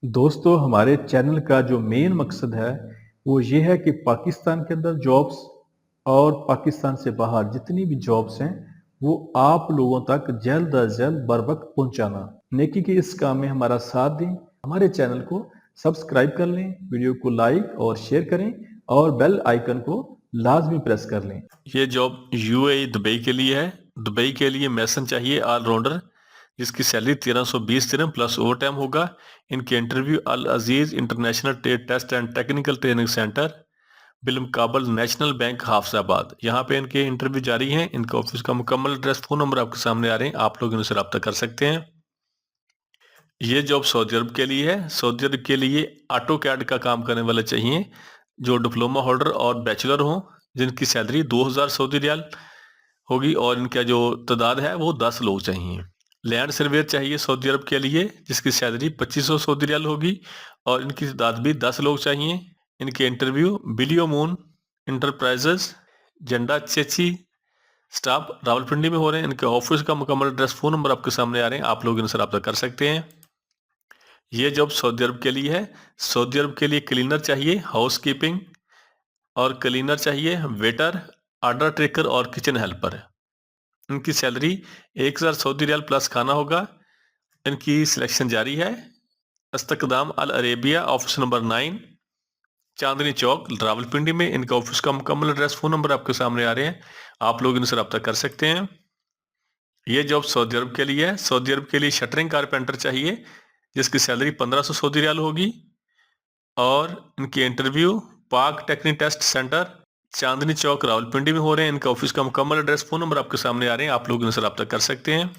दोस्तों हमारे चैनल का जो मेन मकसद है वो ये है कि पाकिस्तान के अंदर जॉब्स और पाकिस्तान से बाहर जितनी भी जॉब्स हैं वो आप लोगों तक जल्द अज जल्द बर वक्त पहुंचाना। नेकी के इस काम में हमारा साथ दें, हमारे चैनल को सब्सक्राइब कर लें, वीडियो को लाइक और शेयर करें और बेल आइकन को लाजमी प्रेस कर लें। ये जॉब यूएई दुबई के लिए है। दुबई के लिए मैसन चाहिए ऑलराउंडर, जिसकी सैलरी 1320 दिरहम प्लस ओवर टाइम होगा। इनके interview Al Aziz international trade test and technical training centre, बिलम काबल नेशनल बैंक हाफजाबाद, यहाँ पे इनके इंटरव्यू जारी हैं। इनका ऑफिस का मुकम्मल एड्रेस, फोन नंबर आपके सामने आ रहे हैं, आप लोग इनसे रब्ता कर सकते हैं। ये जॉब सऊदी अरब के लिए है। सऊदी अरब के लिए ऑटो कैड का काम करने वाले चाहिए जो डिप्लोमा होल्डर और बैचलर हों, जिनकी सैलरी 2000 सऊदी रियाल होगी और इनका जो तादाद है वो 10 लोग चाहिए। लैंड सर्वेयर चाहिए सऊदी अरब के लिए, जिसकी सैलरी 2500 सऊदी रियाल होगी और इनकी तादाद भी 10 लोग चाहिए। इनके इंटरव्यू बिलियो मून इंटरप्राइजेस, झंडा चेची स्टाफ, रावलपिंडी में हो रहे हैं। इनके ऑफिस का मुकम्मल एड्रेस, फोन नंबर आपके सामने आ रहे हैं, आप लोग इनसे रब्ता कर सकते हैं। ये जॉब सऊदी अरब के लिए है। सऊदी अरब के लिए क्लीनर चाहिए, हाउस कीपिंग और क्लीनर चाहिए, वेटर, ऑर्डर टेकर और किचन हेल्पर। इनकी सैलरी 1000 सऊदी रियाल प्लस खाना होगा। इनकी सिलेक्शन जारी है। इस्तकदाम अल अरेबिया, ऑफिस नंबर 9, चांदनी चौक, रावलपिंडी में। इनका ऑफिस का मुकम्मल एड्रेस, फोन नंबर आपके सामने आ रहे हैं, आप लोग इनसे रब्ता कर सकते हैं। ये जॉब सऊदी अरब के लिए है। सऊदी अरब के लिए शटरिंग कारपेंटर चाहिए, जिसकी सैलरी 1500 सऊदी रियाल होगी और इनके इंटरव्यू पाक technique test centre, Chandni Chowk, Rawalpindi में हो रहे हैं। इनका ऑफिस का मुकम्मल एड्रेस, फोन नंबर आपके सामने आ रहे हैं, आप लोग इनसे रब्ता कर सकते हैं।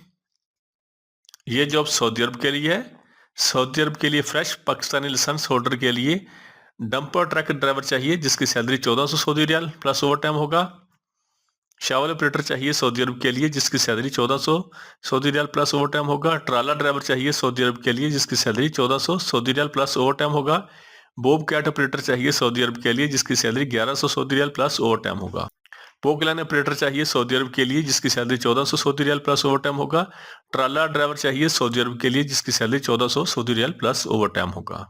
ये जॉब सऊदी अरब के लिए है। सऊदी अरब के लिए फ्रेश पाकिस्तानी लाइसेंस होल्डर के लिए डंपर ट्रक ड्राइवर चाहिए, जिसकी सैलरी 1400 सऊदी रियाल प्लस ओवर टाइम होगा। शावल ऑपरेटर चाहिए सऊदी अरब के लिए, जिसकी सैलरी 1400 सऊदी रियाल प्लस ओवर टाइम होगा। ट्राला ड्राइवर चाहिए सऊदी अरब के लिए, जिसकी सैलरी 1400 सऊदी रियाल प्लस ओवर टाइम होगा। बोब कैट ऑपरेटर चाहिए सऊदी अरब के लिए, जिसकी सैलरी 1100 सऊदी रियाल प्लस ओवर टाइम होगा। पोकलाइन ऑपरेटर चाहिए सऊदी अरब के लिए, जिसकी सैलरी 1400 सऊदी रियाल प्लस ओवर टाइम होगा। ट्राला ड्राइवर चाहिए सऊदी अरब के लिए, जिसकी सैलरी 1400 सऊदी रियाल प्लस ओवर टाइम होगा।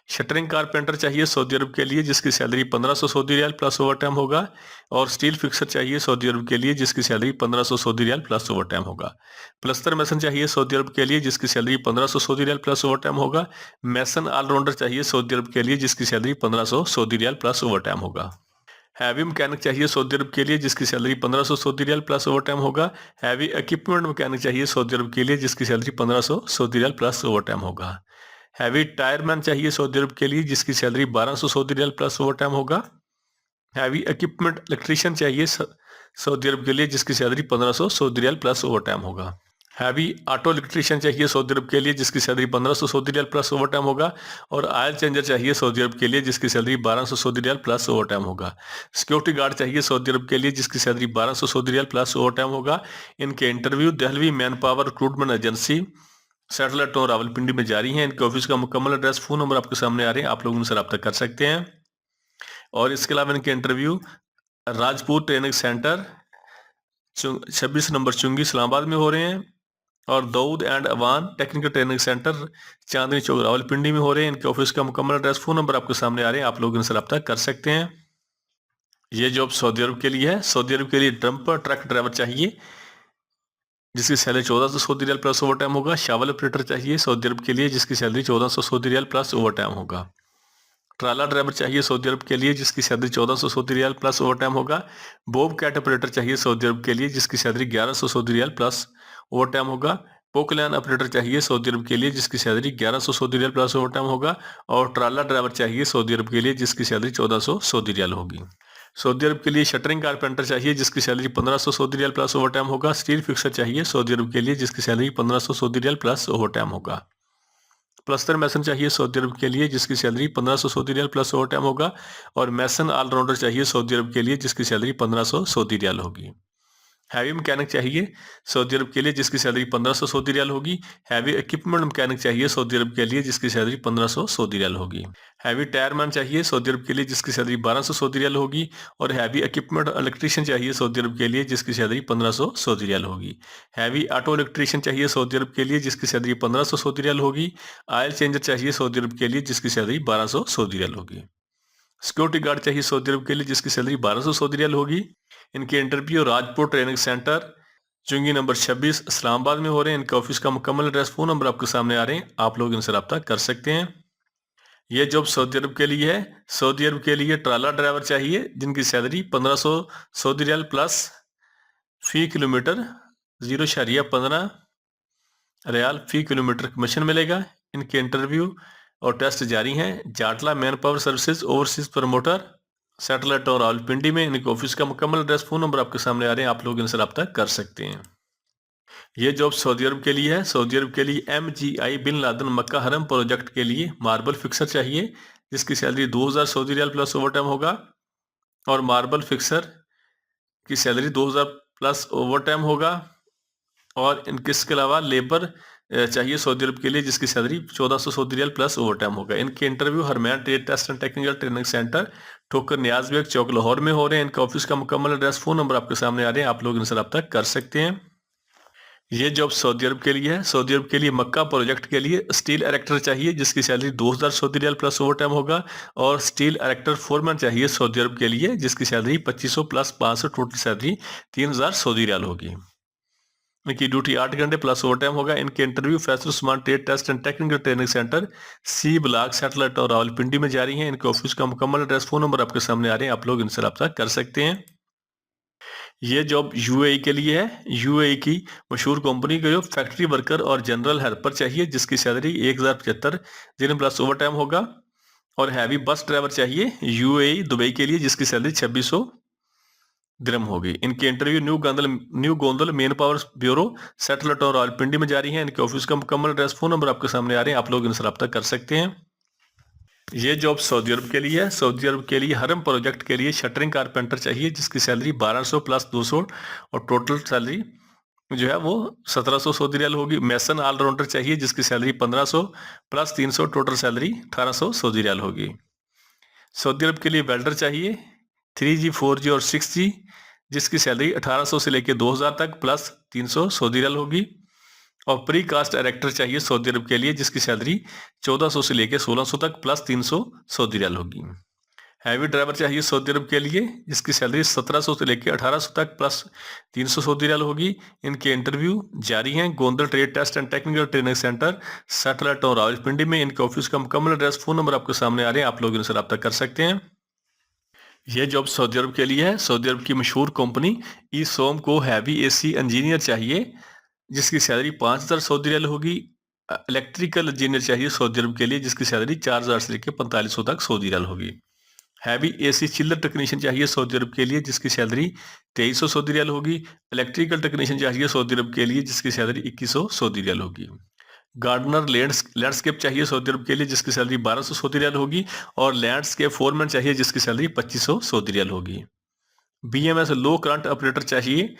शटरिंग कारपेंटर चाहिए सऊदी अरब के लिए, जिसकी सैलरी 1500 सऊदी रियाल प्लस ओवर टाइम होगा। और स्टील फिक्सर चाहिए सऊदी अरब के लिए, जिसकी सैलरी 1500 सऊदी रियाल प्लस ओवर टाइम होगा। प्लस्तर मैसन चाहिए सऊदी अरब के लिए, जिसकी सैलरी 1500 सऊदी रियाल प्लस ओवर टाइम होगा। मैसन ऑलराउंडर चाहिए सऊदी अरब के लिए, जिसकी सैलरी 1500 सऊदी रियाल प्लस ओवर टाइम होगा। हैवी मैकेनिक चाहिए सऊदी अरब के लिए, जिसकी सैलरी 1500 सऊदी रियाल प्लस ओवर टाइम होगा। हैवी इक्विपमेंट मैकेनिक चाहिए सऊदी अरब के लिए, जिसकी सैलरी 1500 सऊदी रियाल प्लस ओवर टाइम होगा। हैवी टायरमैन चाहिए सऊदी अरब के लिए, जिसकी सैलरी 1200 सऊदी रियाल प्लस ओवर टाइम होगा। हैवी इक्विपमेंट इलेक्ट्रीशियन चाहिए सऊदी अरब के लिए, जिसकी सैलरी 1500 सऊदी रियाल प्लस ओवर टाइम होगा। हैवी ऑटो इलेक्ट्रीशियन चाहिए सऊदी अरब के लिए, जिसकी सैलरी 1500 सऊदी रियाल प्लस ओवर टाइम होगा। और ऑयल चेंजर चाहिए सऊदी अरब के लिए, जिसकी सैलरी 1200 सऊदी रियाल प्लस ओवर टाइम होगा। सिक्योरिटी गार्ड चाहिए सऊदी अरब के लिए, जिसकी सैलरी 1200 सऊदी रियाल प्लस ओवर टाइम होगा। इनके interview Dehlvi manpower recruitment agency, satellite town, Rawalpindi में जारी हैं। इनके ऑफिस का मुकम्मल एड्रेस, फोन नंबर आपके सामने आ रहे हैं, आप लोग उनसे रब्ता कर सकते हैं। और इसके अलावा इनके interview Rajput training centre 26 number चुंगी इस्लामाबाद में हो रहे हैं। और Dawood and Awan technical training centre Chandni Chowk, Rawalpindi में हो रहे हैं। इनके ऑफिस का मुकम्मल एड्रेस, फोन नंबर आपके सामने आ रहे हैं, आप लोग इनसे रब्ता कर सकते हैं। ये जॉब सऊदी अरब के लिए है। सऊदी अरब के लिए डंपर ट्रक ड्राइवर चाहिए, जिसकी सैलरी 1400 सऊदी रियाल प्लस ओवर टाइम होगा। शावल ऑपरेटर चाहिए सऊदी अरब के लिए, जिसकी सैलरी 1400 सऊदी रियाल प्लस ओवर टाइम होगा। ट्राला ड्राइवर चाहिए सऊदी अरब के लिए, जिसकी सैलरी 1400 सऊदी रियाल प्लस ओवर टाइम होगा। बोब कैट ऑपरेटर चाहिए सऊदी अरब के लिए, जिसकी सैलरी 1100 सऊदी रियाल प्लस ओवर टाइम होगा। पोकलैन ऑपरेटर चाहिए सऊदी अरब के लिए, जिसकी सैलरी 1100 सऊदी रियाल प्लस ओवर टाइम होगा। और ट्राला ड्राइवर चाहिए सऊदी अरब के लिए, जिसकी सैलरी 1400 सऊदी रियाल होगी। सऊदी अरब के लिए शटरिंग कारपेंटर चाहिए, जिसकी सैलरी 1500 सऊदी रियाल प्लस ओवर टाइम होगा। स्टील फिक्सर चाहिए सऊदी अरब के लिए, जिसकी सैलरी 1500 सऊदी रियाल प्लस ओवर टाइम होगा। प्लस्तर मैसन चाहिए सऊदी अरब के लिए, जिसकी सैलरी 1500 सऊदी रियाल प्लस ओवर टाइम होगा। और मैसन ऑलराउंडर चाहिए सऊदी अरब के लिए, जिसकी सैलरी 1500 सऊदी रियाल होगी। हैवी मैकेनिक चाहिए सऊदी अरब के लिए जिसकी सैलरी 1500 सऊदी रियाल होगी। हैवी इक्विपमेंट मैकेनिक चाहिए सऊदी अरब के लिए जिसकी सैलरी 1500 सऊदी रियाल होगी। हैवी टायरमैन चाहिए सऊदी अरब के लिए जिसकी सैलरी 1200 सऊदी रियाल होगी। और हैवी इक्विपमेंट इलेक्ट्रीशियन चाहिए सऊदी अरब के लिए जिसकी सैलरी 1500 सऊदी रियाल होगी। हैवी ऑटो इलेक्ट्रीशियन चाहिए सऊदी अरब के लिए जिसकी सैलरी 1500 सऊदी रियाल होगी। ऑयल चेंजर चाहिए सऊदी अरब के लिए जिसकी सैलरी 1200 सऊदी रियाल होगी। सिक्योरिटी गार्ड चाहिए सऊदी अरब के लिए जिसकी सैलरी 1200 सऊदी रियाल होगी। इनके इंटरव्यू राजपुर ट्रेनिंग सेंटर चुंगी नंबर 26 इस्लामाबाद में हो रहे हैं। इनके ऑफिस का मुकम्मल एड्रेस फ़ोन नंबर आपके सामने आ रहे हैं, आप लोग इनसे रब्ता कर सकते हैं। ये जॉब सऊदी अरब के लिए है। सऊदी अरब के लिए ट्राला ड्राइवर चाहिए जिनकी सैलरी 1500 सऊदी रियाल प्लस फी किलोमीटर 0.15 रियाल फी किलोमीटर कमीशन मिलेगा। इनके इंटरव्यू और टेस्ट जारी हैं। Jatla manpower services overseas promoter satellite और रावलपिंडी में। इनके ऑफिस का मुकम्मल एड्रेस फ़ोन नंबर आपके सामने आ रहे हैं, आप लोग इनसे रब्ता कर सकते हैं। ये जॉब सऊदी अरब के लिए है। सऊदी अरब के लिए MGI बिन लादेन मक्का हरम प्रोजेक्ट के लिए मार्बल फिक्सर चाहिए जिसकी सैलरी 2000 सऊदी रियाल प्लस ओवर टाइम होगा। और मार्बल फिक्सर की सैलरी 2000 प्लस ओवर टाइम होगा। और इसके अलावा लेबर चाहिए सऊदी अरब के लिए जिसकी सैलरी 1400 सऊदी रियाल प्लस ओवर टाइम होगा। इनके इंटरव्यू हरमैन trade test and technical training centre Thokar Niaz bag चौक लाहौर में हो रहे हैं। इनका ऑफिस का मुकम्मल एड्रेस फ़ोन नंबर आपके सामने आ रहे हैं, आप लोग इनसे रब्ता कर सकते हैं। ये जॉब सऊदी अरब के लिए है। सऊदी अरब के लिए मक्का प्रोजेक्ट के लिए स्टील एरेक्टर चाहिए जिसकी सैलरी 2000 सऊदी रियाल प्लस ओवर टाइम होगा। और स्टील एरेक्टर फोरमैन चाहिए सऊदी अरब के लिए जिसकी सैलरी 2500 प्लस 500 टोटल सैलरी 3000 सऊदी रियाल होगी। इनकी ड्यूटी 8 घंटे प्लस ओवर टाइम होगा। इनके interview Faisal Usman trade test and technical training centre C block satellite और रावलपिंडी में जारी हैं। इनके ऑफिस का मुकम्मल एड्रेस फ़ोन नंबर आपके सामने आ रहे हैं, आप लोग इनसे रब्ता कर सकते हैं। ये जॉब UAE के लिए है। UAE की मशहूर कंपनी का जो फैक्ट्री वर्कर और जनरल हेल्पर चाहिए जिसकी सैलरी 1075 दिन प्लस ओवर टाइम होगा। और हैवी बस ड्राइवर चाहिए UAE दुबई के लिए जिसकी सैलरी 2600 दिरहम होगी। इनके interview new Gondal main power bureau satellite और रावलपिंडी में जारी है। इनके ऑफिस का मुकम्मल एड्रेस फ़ोन नंबर आपके सामने आ रहे हैं, आप लोग इनसे रब्ता कर सकते हैं। ये जॉब सऊदी अरब के लिए है। सऊदी अरब के लिए हरम प्रोजेक्ट के लिए शटरिंग कारपेंटर चाहिए जिसकी सैलरी 1200 प्लस 200 और टोटल सैलरी जो है वो 1700 सऊदी रियाल होगी। मैसन ऑलराउंडर चाहिए जिसकी सैलरी 1500 प्लस 300 टोटल सैलरी 1800 सऊदी रियाल होगी। सऊदी अरब के लिए वेल्डर चाहिए 3G 4G और 6G जिसकी सैलरी 1800 से लेकर 2000 तक प्लस 300 सऊदी रियाल होगी। और प्री कास्ट डायरेक्टर चाहिए सऊदी अरब के लिए जिसकी सैलरी 1400 से लेकर 1600 तक प्लस 300 सऊदी रियाल होगी। हैवी ड्राइवर चाहिए सऊदी अरब के लिए जिसकी सैलरी 1700 से लेकर 1800 तक प्लस 300 सऊदी रियाल होगी। इनके इंटरव्यू जारी हैं Gondal trade test and technical training centre satellite और रावलपिंडी में। इनके ऑफिस का मुकम्मल एड्रेस फ़ोन नंबर आपके सामने आ रहे हैं, आप लोग इनसे रब्ता कर सकते हैं। ये जॉब सऊदी अरब के लिए है। सऊदी अरब की मशहूर कंपनी ईसोम को हैवी AC इंजीनियर चाहिए जिसकी सैलरी 5000 सऊदी रियाल होगी। इलेक्ट्रिकल इंजीनियर चाहिए सऊदी अरब के लिए जिसकी सैलरी 4000 से लेकर 4500 तक सऊदी रियाल होगी। हैवी AC चिल्लर टेक्नीशियन चाहिए सऊदी अरब के लिए जिसकी सैलरी 2300 सऊदी रियाल होगी। इलेक्ट्रिकल टेक्नीशियन चाहिए सऊदी अरब के लिए जिसकी सैलरी 2100 सऊदी रियाल होगी। गार्डनर लैंडस्केप चाहिए सऊदी अरब के लिए जिसकी सैलरी 1200 सऊदी रियाल होगी। और लैंडस्केप फोरमैन चाहिए जिसकी सैलरी 2500 सऊदी रियाल होगी। BMS लो करंट ऑपरेटर चाहिए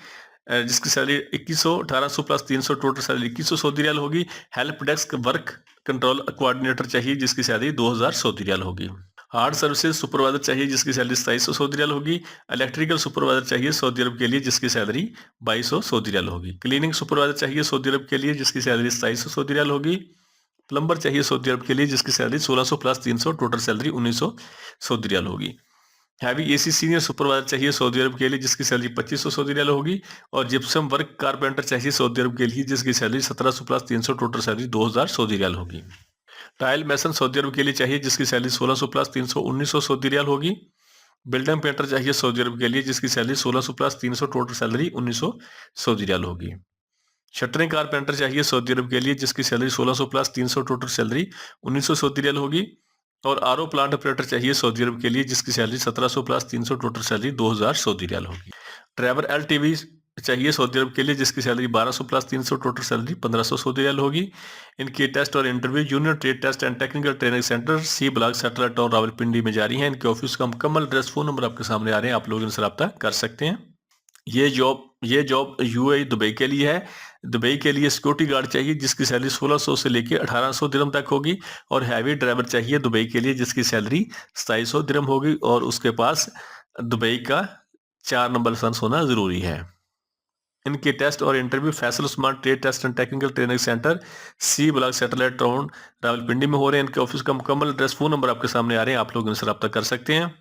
जिसकी सैलरी 2100 1800 प्लस 300 टोटल सैलरी 2100 सऊदी रियाल होगी। Help desk work control coordinator चाहिए जिसकी सैलरी 2000 सऊदी रियाल होगी। हार्ड सर्विसेज सुपरवाइजर चाहिए जिसकी सैलरी 2700 सऊदी रियाल होगी। इलेक्ट्रिकल सुपरवाइजर चाहिए सऊदी अरब के लिए जिसकी सैलरी 2200 सऊदी रियाल होगी। क्लीनिंग सुपरवाइजर चाहिए सऊदी अरब के लिए जिसकी सैलरी 2700 सऊदी रियाल होगी। प्लम्बर चाहिए सऊदी अरब के लिए जिसकी सैलरी 1600 प्लस 300 टोटल सैलरी 1900 सऊदी रियाल होगी। हैवी AC सीनियर सुपरवाइजर चाहिए सऊदी अरब के लिए जिसकी सैलरी 2500 सऊदी रियाल होगी। और जिप्सम वर्क कारपेंटर चाहिए सऊदी अरब के लिए जिसकी सैलरी 1700 प्लस 300 टोटल सैलरी 2000 सऊदी रियाल होगी। टाइल मैसन सऊदी अरब के लिए चाहिए जिसकी सैलरी 1600 प्लस 300 1900 सऊदी रियाल होगी। बिल्डिंग पेंटर चाहिए सऊदी अरब के लिए जिसकी सैलरी 1600 प्लस 300 टोटल सैलरी 1900 सऊदी रियाल होगी। शटरिंग कारपेंटर चाहिए सऊदी अरब के लिए जिसकी सैलरी 1600 प्लस 300 टोटल सैलरी 1900 सऊदी रियाल होगी। और RO प्लांट ऑपरेटर चाहिए सऊदी अरब के लिए जिसकी सैलरी 1700 प्लस 300 टोटल सैलरी 2000 सऊदी रियाल होगी। ड्राइवर LTV चाहिए सऊदी अरब के लिए जिसकी सैलरी 1200 प्लस 300 टोटल सैलरी 1500 सऊदी रियाल होगी। इनके टेस्ट और interview union trade test and technical training centre C block satellite और रावलपिंडी में जारी हैं। इनके ऑफिस का मुकम्मल एड्रेस फ़ोन नंबर आपके सामने आ रहे हैं, आप लोग इनसे रब्ता कर सकते हैं। ये जॉब ये जॉब यूएई दुबई के लिए है। दुबई के लिए सिक्योरिटी गार्ड चाहिए जिसकी सैलरी 1600 से लेके 1800 दिरहम तक होगी, और हैवी ड्राइवर चाहिए दुबई के लिए जिसकी सैलरी 2700 दिरहम होगी, और उसके पास दुबई का 4 नंबर लाइसेंस होना जरूरी है। इनके टेस्ट और interview Faisal Usman trade test and technical training centre, C block satellite town, Rawalpindi में हो रहे हैं। इनके ऑफिस का मुकम्मल एड्रेस, फोन नंबर आपके सामने आ रहे हैं, आप लोग इनसे रब्ता कर सकते हैं।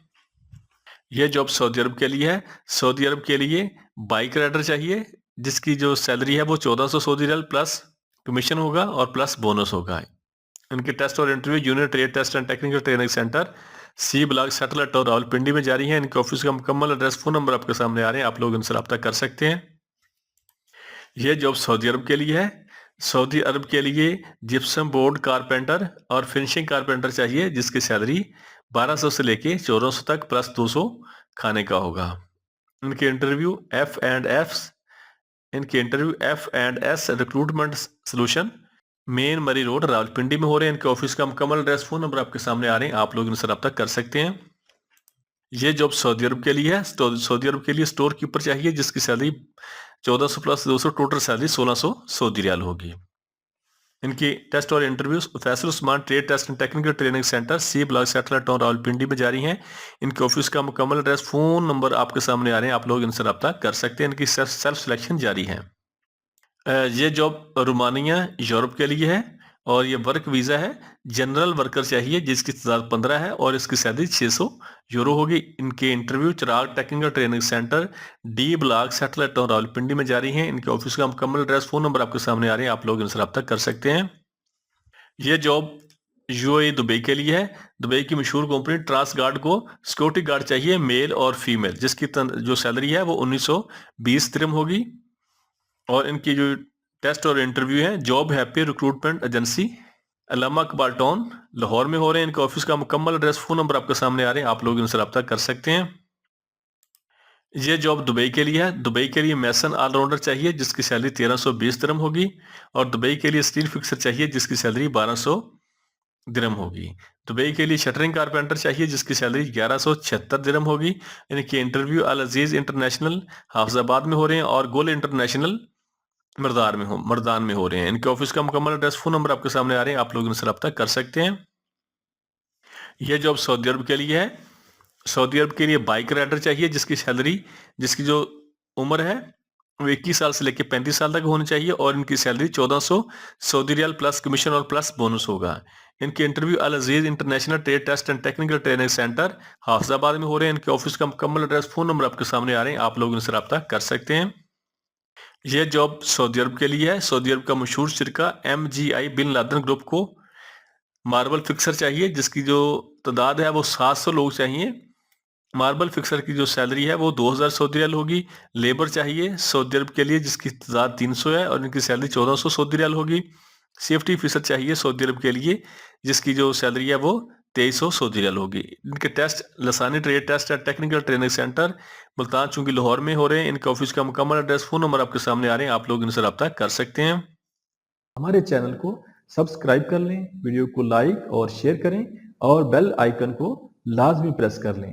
यह जॉब सऊदी अरब के लिए है। सऊदी अरब के लिए बाइक राइडर चाहिए जिसकी जो सैलरी है वो 1400 सऊदी रियाल प्लस कमीशन होगा और प्लस बोनस होगा। इनके टेस्ट और interview junior trade test and technical training centre, C block satellite town, Rawalpindi में जारी है। इनके ऑफिस का मुकम्मल एड्रेस, फोन नंबर आपके सामने आ रहे हैं, आप लोग इनसे रब्ता कर सकते हैं। यह जॉब सऊदी अरब के लिए है। सऊदी अरब के लिए जिप्सम बोर्ड कारपेंटर और फिनिशिंग कारपेंटर चाहिए जिसकी सैलरी 1200 से लेके 1400 तक प्लस 200 खाने का होगा। इनके interview F and S recruitment solution, main मरी रोड, रावलपिंडी में हो रहे हैं। इनके ऑफिस का मुकम्मल एड्रेस, फोन नंबर आपके सामने आ रहे हैं, आप लोग इनसे रब्ता कर सकते हैं। ये जॉब सऊदी अरब के लिए है। सऊदी अरब के लिए स्टोर कीपर चाहिए जिसकी सैलरी 1400 प्लस 200, टोटल सैलरी 1600 सऊदी रियाल होगी। इनकी टेस्ट और interview Faisal Usman trade test and technical training centre, C block satellite town, Rawalpindi में जारी हैं। इनके ऑफिस का मुकम्मल एड्रेस, फोन नंबर आपके सामने आ रहे हैं, आप लोग इनसे रब्ता कर सकते हैं। इनकी सेल्फ सिलेक्शन जारी है। ये जॉब रोमानिया यूरोप के लिए है और ये वर्क वीज़ा है। जनरल वर्कर चाहिए जिसकी तादाद 15 है और इसकी सैलरी 600 यूरो होगी। इनके interview Chirag technical training centre, D block satellite town, Rawalpindi में जारी हैं। इनके ऑफिस का मुकम्मल एड्रेस, फोन नंबर आपके सामने आ रहे हैं, आप लोग इनसे रब्ता कर सकते हैं। ये जॉब यूएई दुबई के लिए है। दुबई की मशहूर कंपनी ट्रांस गार्ड को सिक्योरिटी गार्ड चाहिए, मेल और फीमेल, जिसकी जो सैलरी है वो 1920 दिरहम होगी। और इनकी जो टेस्ट और इंटरव्यू है job happy recruitment agency, Allama Iqbal town, Lahore में हो रहे हैं। इनके ऑफिस का मुकम्मल एड्रेस, फोन नंबर आपके सामने आ रहे हैं, आप लोग इनसे रब्ता कर सकते हैं। ये जॉब दुबई के लिए है। दुबई के लिए मैसन ऑलराउंडर चाहिए जिसकी सैलरी 1320 दिरहम होगी, और दुबई के लिए स्टील फिक्सर चाहिए जिसकी सैलरी 1200 दिरहम होगी। दुबई के लिए शटरिंग कारपेंटर चाहिए जिसकी सैलरी 1176 दिरहम होगी। इनके इंटरव्यू अल अजीज इंटरनेशनल हाफिजाबाद में हो रहे हैं और गोल इंटरनेशनल मर्दान में हो रहे हैं। इनके ऑफिस का मुकम्मल एड्रेस, फोन नंबर आपके सामने आ रहे हैं, आप लोग इनसे रब्ता कर सकते हैं। यह जॉब सऊदी अरब के लिए है। सऊदी अरब के लिए बाइक राइडर चाहिए जिसकी जो उम्र है वो 21 साल से लेकर 35 साल तक होनी चाहिए, और इनकी सैलरी 1400 सऊदी रियाल प्लस कमीशन और प्लस बोनस होगा। इनके interview Al Aziz international trade test and technical training centre Hafizabad में हो रहे हैं। इनके ऑफिस का मुकम्मल एड्रेस, फोन नंबर आपके सामने आ रहे हैं, आप लोग इनसे रब्ता कर सकते हैं। यह जॉब सऊदी अरब के लिए है। सऊदी अरब का मशहूर शिरका MGI बिन लादेन ग्रुप को मार्बल फिक्सर चाहिए जिसकी जो तादाद है वो 700 लोग चाहिए। मार्बल फिक्सर की जो सैलरी है वो 2000 सऊदी रियाल होगी। लेबर चाहिए सऊदी अरब के लिए जिसकी तादाद 300 है और इनकी सैलरी 1400 सऊदी रियाल होगी। सेफ्टी ऑफिसर चाहिए सऊदी अरब के लिए जिसकी जो सैलरी है वो 2300 सऊदी रियाल होगी। इनके test Lasani trade test and technical training centre Multan चूंकि लाहौर में हो रहे हैं। इनके ऑफिस का मुकम्मल एड्रेस, फोन नंबर आपके सामने आ रहे हैं, आप लोग इनसे रब्ता कर सकते हैं। हमारे चैनल को सब्सक्राइब कर लें, वीडियो को लाइक और शेयर करें और बेल आइकन को लाजमी प्रेस कर लें।